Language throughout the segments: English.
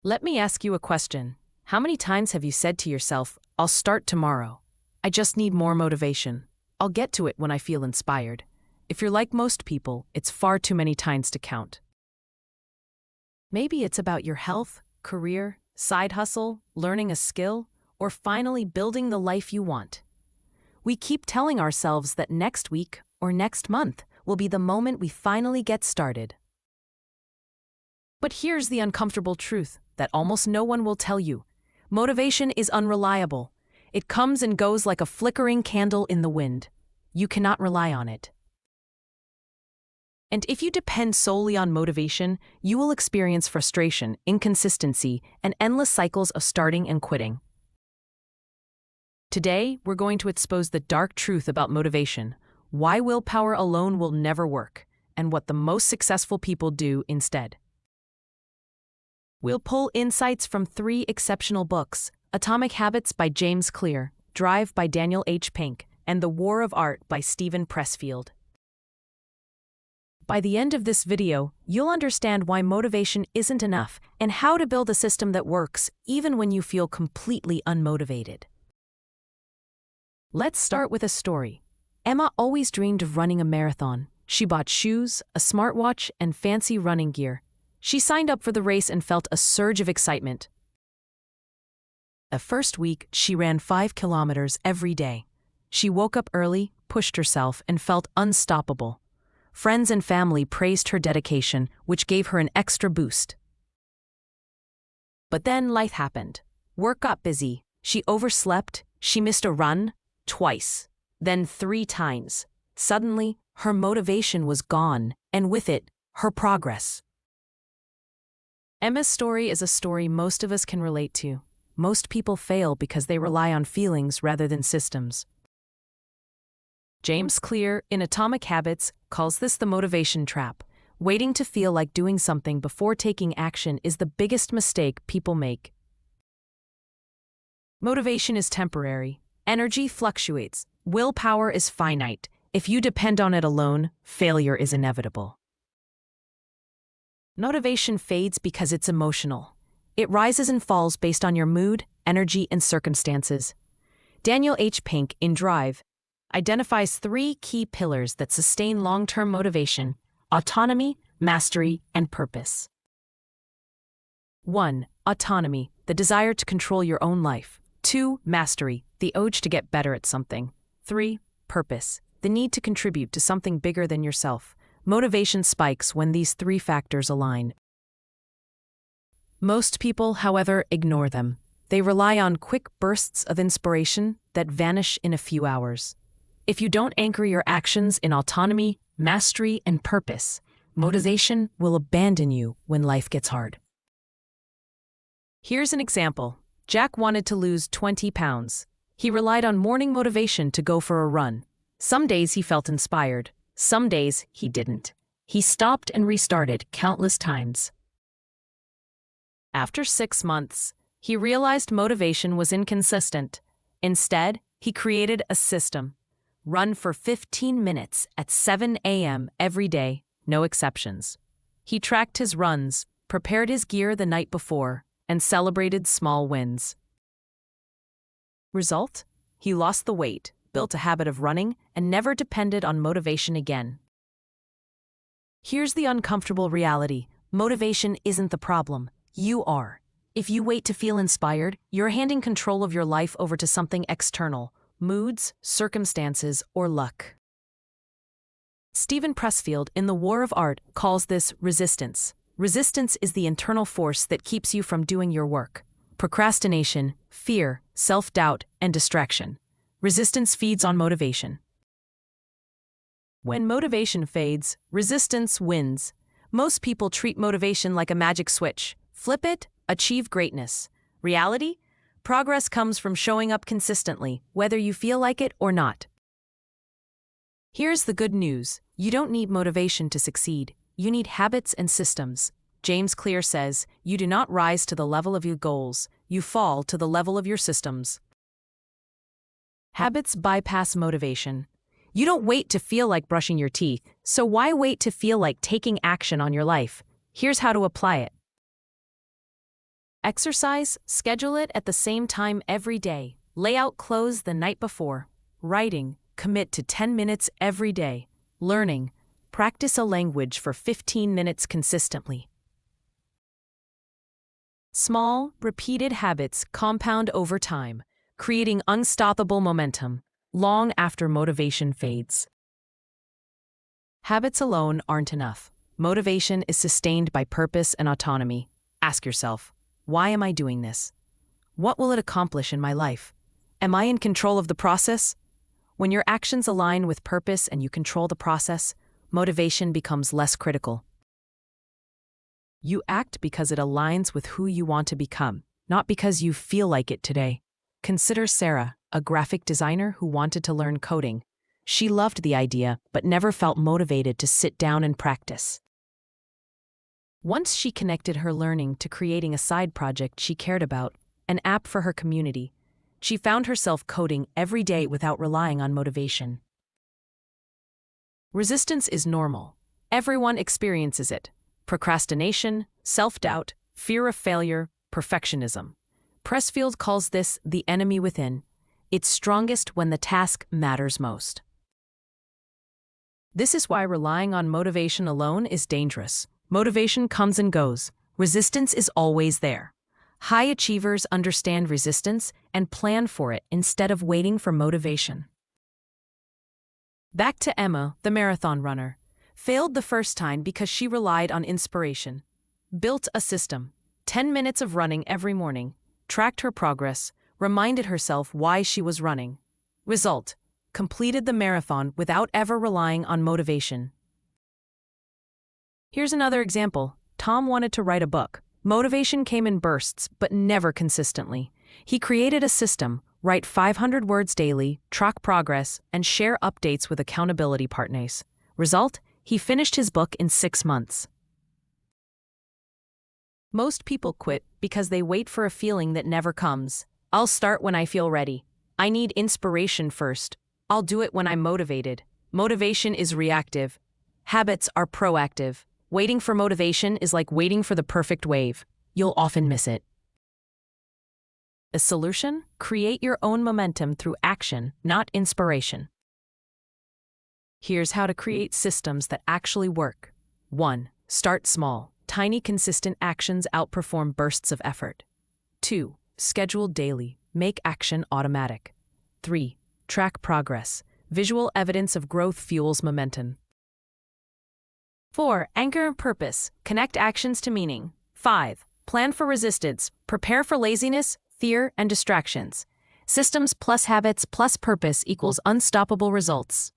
Let me ask you a question. How many times have you said to yourself, I'll start tomorrow. I just need more motivation. I'll get to it when I feel inspired. If you're like most people, it's far too many times to count. Maybe it's about your health, career, side hustle, learning a skill, or finally building the life you want. We keep telling ourselves that next week or next month will be the moment we finally get started. But here's the uncomfortable truth that almost no one will tell you. Motivation is unreliable. It comes and goes like a flickering candle in the wind. You cannot rely on it. And if you depend solely on motivation, you will experience frustration, inconsistency, and endless cycles of starting and quitting. Today, we're going to expose the dark truth about motivation, why willpower alone will never work, and what the most successful people do instead. We'll pull insights from 3 exceptional books: Atomic Habits by James Clear, Drive by Daniel H. Pink, and The War of Art by Steven Pressfield. By the end of this video, you'll understand why motivation isn't enough and how to build a system that works even when you feel completely unmotivated. Let's start with a story. Emma always dreamed of running a marathon. She bought shoes, a smartwatch, and fancy running gear. She signed up for the race and felt a surge of excitement. The first week, she ran 5 kilometers every day. She woke up early, pushed herself, and felt unstoppable. Friends and family praised her dedication, which gave her an extra boost. But then life happened. Work got busy. She overslept. She missed a run twice, then 3 times. Suddenly, her motivation was gone, and with it, her progress. Emma's story is a story most of us can relate to. Most people fail because they rely on feelings rather than systems. James Clear, in Atomic Habits, calls this the motivation trap. Waiting to feel like doing something before taking action is the biggest mistake people make. Motivation is temporary. Energy fluctuates. Willpower is finite. If you depend on it alone, failure is inevitable. Motivation fades because it's emotional. It rises and falls based on your mood, energy, and circumstances. Daniel H. Pink, in Drive, identifies 3 key pillars that sustain long-term motivation: autonomy, mastery, and purpose. 1. Autonomy, the desire to control your own life. 2. Mastery, the urge to get better at something. 3. Purpose, the need to contribute to something bigger than yourself. Motivation spikes when these 3 factors align. Most people, however, ignore them. They rely on quick bursts of inspiration that vanish in a few hours. If you don't anchor your actions in autonomy, mastery, and purpose, motivation will abandon you when life gets hard. Here's an example. Jack wanted to lose 20 pounds. He relied on morning motivation to go for a run. Some days he felt inspired. Some days he didn't. He stopped and restarted countless times. After 6 months, he realized motivation was inconsistent. Instead, he created a system. Run for 15 minutes at 7 a.m. every day, no exceptions. He tracked his runs, prepared his gear the night before, and celebrated small wins. Result? He lost the weight, built a habit of running, and never depended on motivation again. Here's the uncomfortable reality. Motivation isn't the problem. You are. If you wait to feel inspired, you're handing control of your life over to something external: moods, circumstances, or luck. Steven Pressfield, in The War of Art, calls this resistance. Resistance is the internal force that keeps you from doing your work. Procrastination, fear, self-doubt, and distraction. Resistance feeds on motivation. When motivation fades, resistance wins. Most people treat motivation like a magic switch. Flip it, achieve greatness. Reality? Progress comes from showing up consistently, whether you feel like it or not. Here's the good news. You don't need motivation to succeed. You need habits and systems. James Clear says, you do not rise to the level of your goals. You fall to the level of your systems. Habits bypass motivation. You don't wait to feel like brushing your teeth, so why wait to feel like taking action on your life? Here's how to apply it. Exercise, schedule it at the same time every day. Lay out clothes the night before. Writing, commit to 10 minutes every day. Learning, practice a language for 15 minutes consistently. Small, repeated habits compound over time, creating unstoppable momentum, long after motivation fades. Habits alone aren't enough. Motivation is sustained by purpose and autonomy. Ask yourself, why am I doing this? What will it accomplish in my life? Am I in control of the process? When your actions align with purpose and you control the process, motivation becomes less critical. You act because it aligns with who you want to become, not because you feel like it today. Consider Sarah, a graphic designer who wanted to learn coding. She loved the idea, but never felt motivated to sit down and practice. Once she connected her learning to creating a side project she cared about, an app for her community, she found herself coding every day without relying on motivation. Resistance is normal. Everyone experiences it. Procrastination, self-doubt, fear of failure, perfectionism. Pressfield calls this the enemy within. It's strongest when the task matters most. This is why relying on motivation alone is dangerous. Motivation comes and goes. Resistance is always there. High achievers understand resistance and plan for it instead of waiting for motivation. Back to Emma, the marathon runner. Failed the first time because she relied on inspiration. Built a system. 10 minutes of running every morning. Tracked her progress. Reminded herself why she was running. Result: completed the marathon without ever relying on motivation. Here's another example. Tom wanted to write a book. Motivation came in bursts, but never consistently. He created a system: write 500 words daily, track progress, and share updates with accountability partners. Result: he finished his book in 6 months. Most people quit because they wait for a feeling that never comes. I'll start when I feel ready. I need inspiration first. I'll do it when I'm motivated. Motivation is reactive. Habits are proactive. Waiting for motivation is like waiting for the perfect wave. You'll often miss it. A solution? Create your own momentum through action, not inspiration. Here's how to create systems that actually work. 1. Start small. Tiny, consistent actions outperform bursts of effort. 2. Schedule daily. Make action automatic. 3. Track progress. Visual evidence of growth fuels momentum. 4. Anchor purpose. Connect actions to meaning. 5. Plan for resistance. Prepare for laziness, fear, and distractions. Systems plus habits plus purpose equals unstoppable results.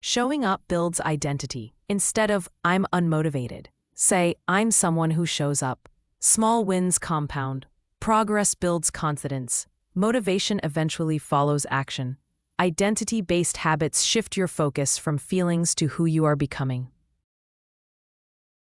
Showing up builds identity. Instead of "I'm unmotivated," say "I'm someone who shows up." Small wins compound. Progress builds confidence. Motivation eventually follows action. Identity-based habits shift your focus from feelings to who you are becoming.